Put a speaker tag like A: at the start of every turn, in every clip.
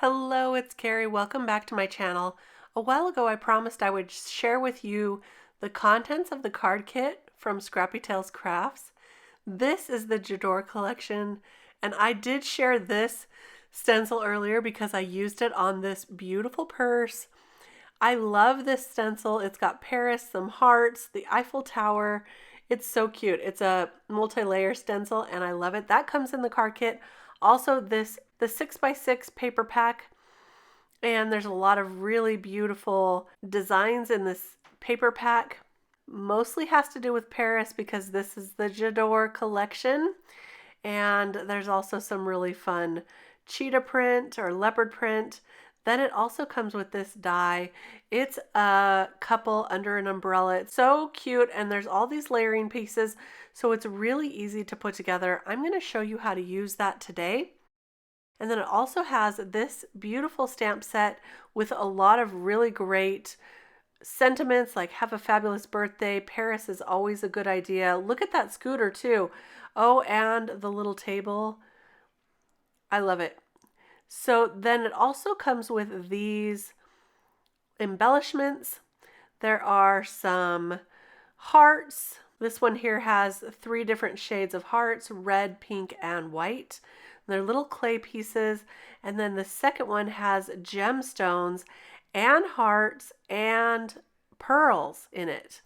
A: Hello, it's Kari. Welcome back to my channel. A while ago I promised I would share with you the contents of the card kit from Scrappy Tails Crafts. This is the J'dore collection, and I did share this stencil earlier because I used it on this beautiful purse. I love this stencil. It's got Paris, some hearts, the Eiffel Tower. It's so cute. It's a multi-layer stencil and I love it. That comes in the card kit. Also the 6x6 paper pack, and there's a lot of really beautiful designs in this paper pack. Mostly has to do with Paris because this is the J'dore collection, and there's also some really fun cheetah print or leopard print. Then it also comes with this die. It's a couple under an umbrella. It's so cute, and there's all these layering pieces, so it's really easy to put together. I'm going to show you how to use that today. And then it also has this beautiful stamp set with a lot of really great sentiments like have a fabulous birthday, Paris is always a good idea. Look at that scooter too. Oh, and the little table. I love it. So then it also comes with these embellishments. There are some hearts. This one here has 3 different shades of hearts, red, pink, and white. They're little clay pieces. And then the second one has gemstones and hearts and pearls in it.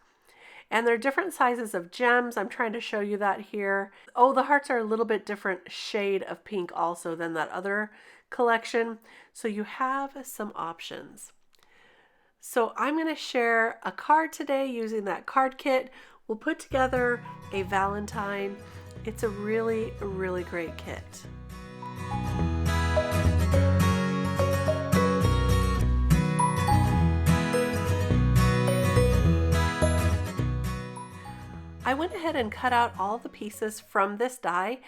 A: And they're different sizes of gems. I'm trying to show you that here. Oh, the hearts are a little bit different shade of pink also than that other collection. So you have some options. So I'm going to share a card today using that card kit. We'll put together a Valentine. It's a really, really great kit. I went ahead and cut out all the pieces from this die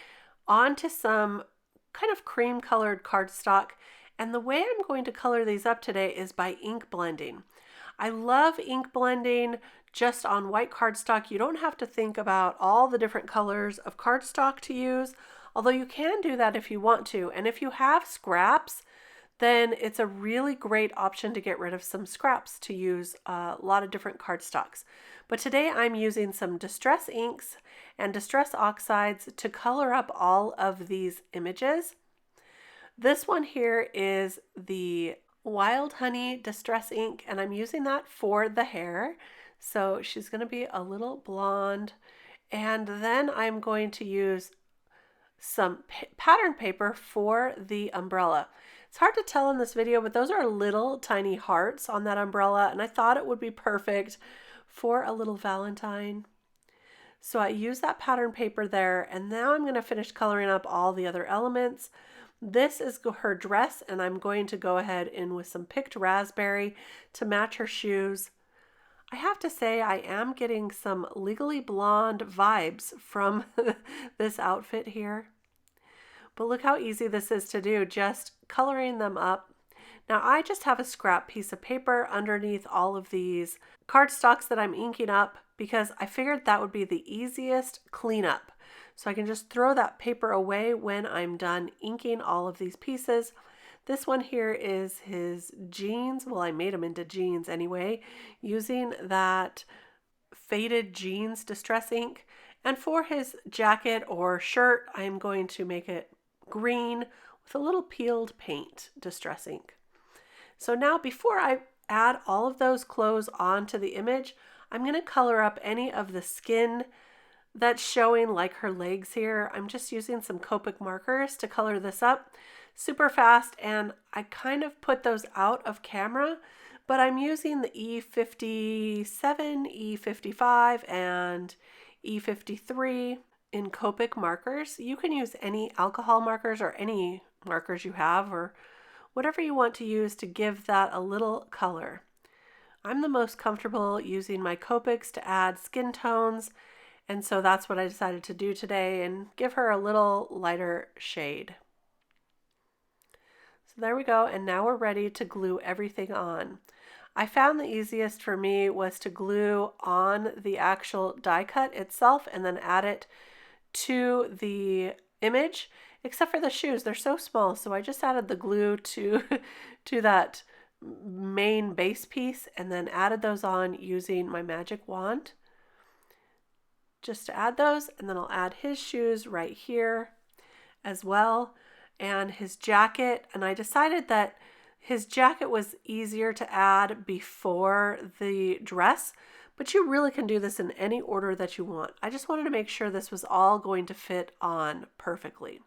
A: onto some kind of cream colored cardstock, and the way I'm going to color these up today is by ink blending. I love ink blending just on white cardstock. You don't have to think about all the different colors of cardstock to use, although you can do that if you want to. And if you have scraps, then it's a really great option to get rid of some scraps to use a lot of different cardstocks. But today I'm using some distress inks and distress oxides to color up all of these images. This one here is the Wild Honey Distress ink, and I'm using that for the hair. So she's going to be a little blonde. And then I'm going to use some pattern paper for the umbrella. It's hard to tell in this video, but those are little tiny hearts on that umbrella, and I thought it would be perfect for a little Valentine. So I use that pattern paper there, and now I'm going to finish coloring up all the other elements. This is her dress, and I'm going to go ahead in with some picked raspberry to match her shoes. I have to say I am getting some Legally Blonde vibes from this outfit here. But look how easy this is to do, just coloring them up. Now I just have a scrap piece of paper underneath all of these cardstocks that I'm inking up because I figured that would be the easiest cleanup. So I can just throw that paper away when I'm done inking all of these pieces. This one here is his jeans. Well, I made them into jeans anyway, using that faded jeans distress ink. And for his jacket or shirt, I'm going to make it green with a little peeled paint distress ink. So now before I add all of those clothes onto the image, I'm going to color up any of the skin that's showing, like her legs here. I'm just using some Copic markers to color this up super fast, and I kind of put those out of camera, but I'm using the E57, E55, and E53 in Copic markers. You can use any alcohol markers or any markers you have or whatever you want to use to give that a little color. I'm the most comfortable using my Copics to add skin tones, and so that's what I decided to do today and give her a little lighter shade. So there we go, and now we're ready to glue everything on. I found the easiest for me was to glue on the actual die cut itself and then add it to the image. except for the shoes. They're so small, so I just added the glue to, to that main base piece and then added those on using my magic wand. Just to add those, and then I'll add his shoes right here as well, and his jacket. And I decided that his jacket was easier to add before the dress, but you really can do this in any order that you want. I just wanted to make sure this was all going to fit on perfectly.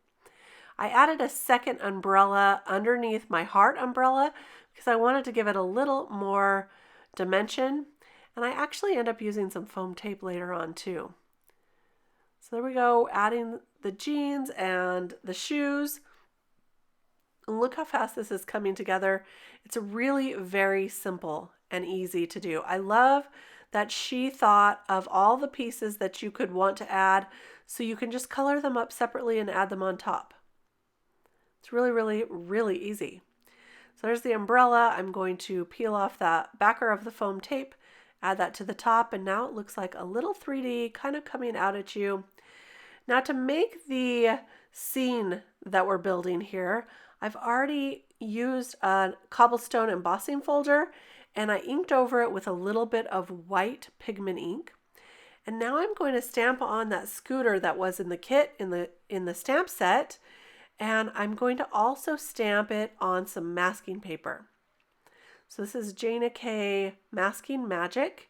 A: I added a second umbrella underneath my heart umbrella because I wanted to give it a little more dimension, and I actually end up using some foam tape later on too. So there we go, adding the jeans and the shoes. And look how fast this is coming together. It's really very simple and easy to do. I love that she thought of all the pieces that you could want to add, so you can just color them up separately and add them on top. It's really, really, really easy. So there's the umbrella. I'm going to peel off that backer of the foam tape, add that to the top, and now it looks like a little 3D kind of coming out at you. Now to make the scene that we're building here, I've already used a Cobblestone embossing folder, and I inked over it with a little bit of white pigment ink. And now I'm going to stamp on that scooter that was in the kit in the stamp set, and I'm going to also stamp it on some masking paper. So this is Neenah K Masking Magic,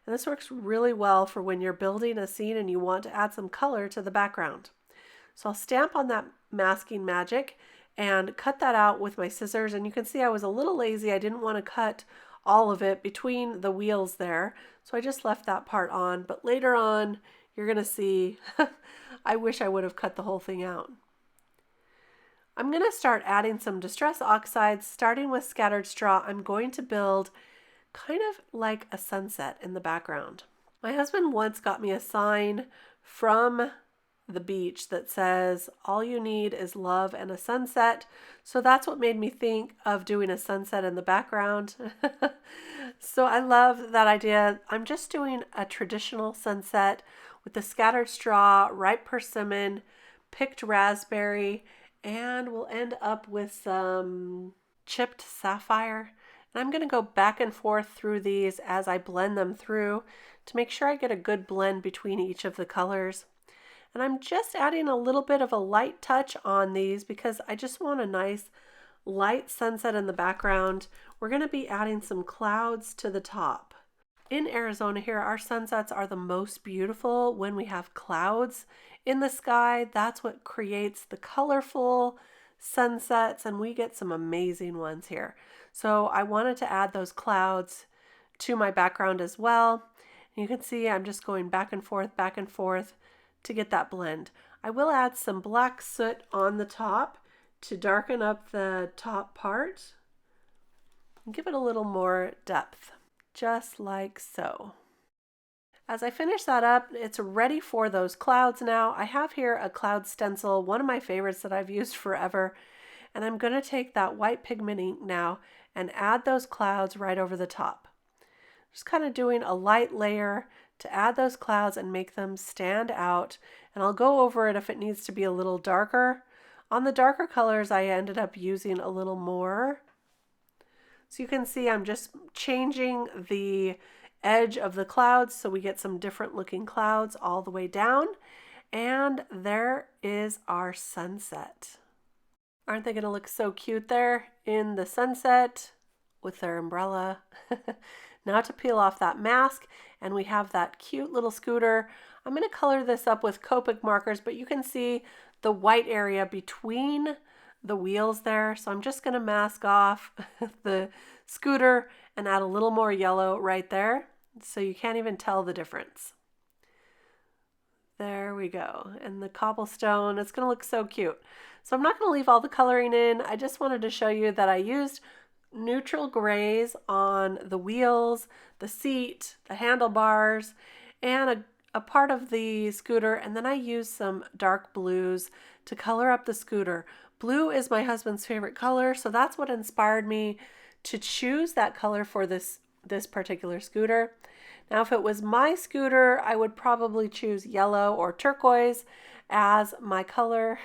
A: and this works really well for when you're building a scene and you want to add some color to the background. So I'll stamp on that Masking Magic and cut that out with my scissors, and you can see I was a little lazy. I didn't want to cut all of it between the wheels there, so I just left that part on, but later on you're gonna see I wish I would have cut the whole thing out. I'm going to start adding some Distress Oxides, starting with Scattered Straw. I'm going to build kind of like a sunset in the background. My husband once got me a sign from the beach that says, "All you need is love and a sunset." So that's what made me think of doing a sunset in the background. So I love that idea. I'm just doing a traditional sunset with the Scattered Straw, ripe persimmon, picked raspberry, and we'll end up with some chipped sapphire. And I'm going to go back and forth through these as I blend them through to make sure I get a good blend between each of the colors. And I'm just adding a little bit of a light touch on these because I just want a nice light sunset in the background. We're going to be adding some clouds to the top. In Arizona here, our sunsets are the most beautiful when we have clouds in the sky. That's what creates the colorful sunsets, and we get some amazing ones here. So I wanted to add those clouds to my background as well. You can see I'm just going back and forth to get that blend. I will add some black soot on the top to darken up the top part and give it a little more depth, just like so. As I finish that up, it's ready for those clouds now. I have here a cloud stencil, one of my favorites that I've used forever, and I'm going to take that white pigment ink now and add those clouds right over the top. Just kind of doing a light layer to add those clouds and make them stand out, and I'll go over it if it needs to be a little darker. On the darker colors, I ended up using a little more. So you can see I'm just changing the edge of the clouds so we get some different looking clouds all the way down. And there is our sunset. Aren't they going to look so cute there in the sunset with their umbrella? Now to peel off that mask, and we have that cute little scooter. I'm going to color this up with Copic markers, but you can see the white area between the wheels there. So I'm just going to mask off the scooter and add a little more yellow right there, so you can't even tell the difference. There we go. And the cobblestone, it's going to look so cute. So I'm not going to leave all the coloring in. I just wanted to show you that I used neutral grays on the wheels, the seat, the handlebars, and a part of the scooter, and then I used some dark blues to color up the scooter. Blue is my husband's favorite color, so that's what inspired me to choose that color for this particular scooter. Now, if it was my scooter, I would probably choose yellow or turquoise as my color,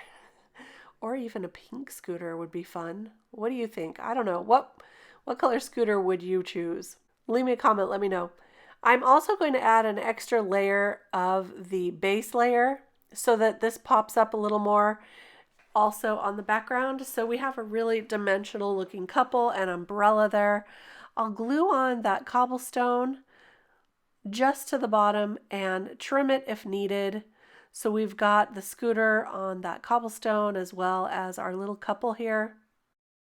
A: or even a pink scooter would be fun. What do you think? I don't know. What color scooter would you choose? Leave me a comment, let me know. I'm also going to add an extra layer of the base layer so that this pops up a little more also on the background. So we have a really dimensional looking couple and umbrella there. I'll glue on that cobblestone just to the bottom and trim it if needed. So we've got the scooter on that cobblestone as well as our little couple here.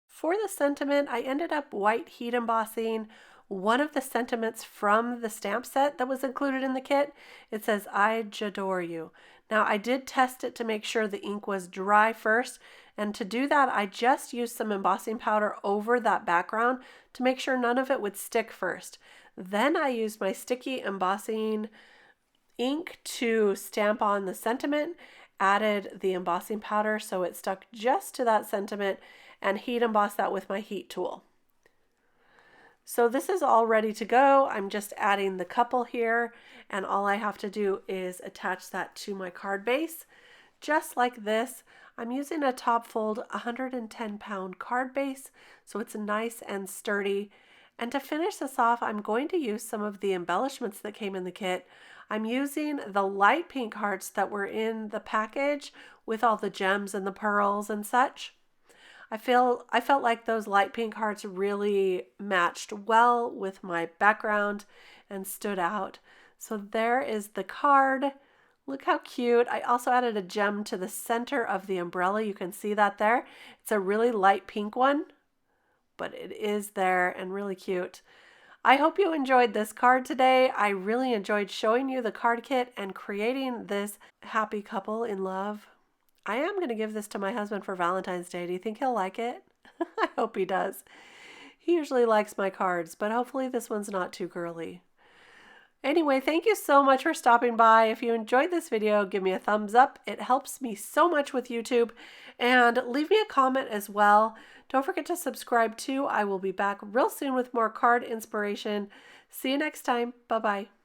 A: For the sentiment, I ended up white heat embossing one of the sentiments from the stamp set that was included in the kit. It says, "I J'dore you." Now I did test it to make sure the ink was dry first, and to do that I just used some embossing powder over that background to make sure none of it would stick first. Then I used my sticky embossing ink to stamp on the sentiment, added the embossing powder so it stuck just to that sentiment, and heat embossed that with my heat tool. So this is all ready to go. I'm just adding the couple here, and all I have to do is attach that to my card base. Just like this, I'm using a top fold 110-pound card base, so it's nice and sturdy. And to finish this off, I'm going to use some of the embellishments that came in the kit. I'm using the light pink hearts that were in the package with all the gems and the pearls and such. I felt like those light pink hearts really matched well with my background and stood out. So there is the card. Look how cute. I also added a gem to the center of the umbrella. You can see that there. It's a really light pink one, but it is there and really cute. I hope you enjoyed this card today. I really enjoyed showing you the card kit and creating this happy couple in love. I am going to give this to my husband for Valentine's Day. Do you think he'll like it? I hope he does. He usually likes my cards, but hopefully this one's not too girly. Anyway, thank you so much for stopping by. If you enjoyed this video, give me a thumbs up. It helps me so much with YouTube. And leave me a comment as well. Don't forget to subscribe too. I will be back real soon with more card inspiration. See you next time. Bye-bye.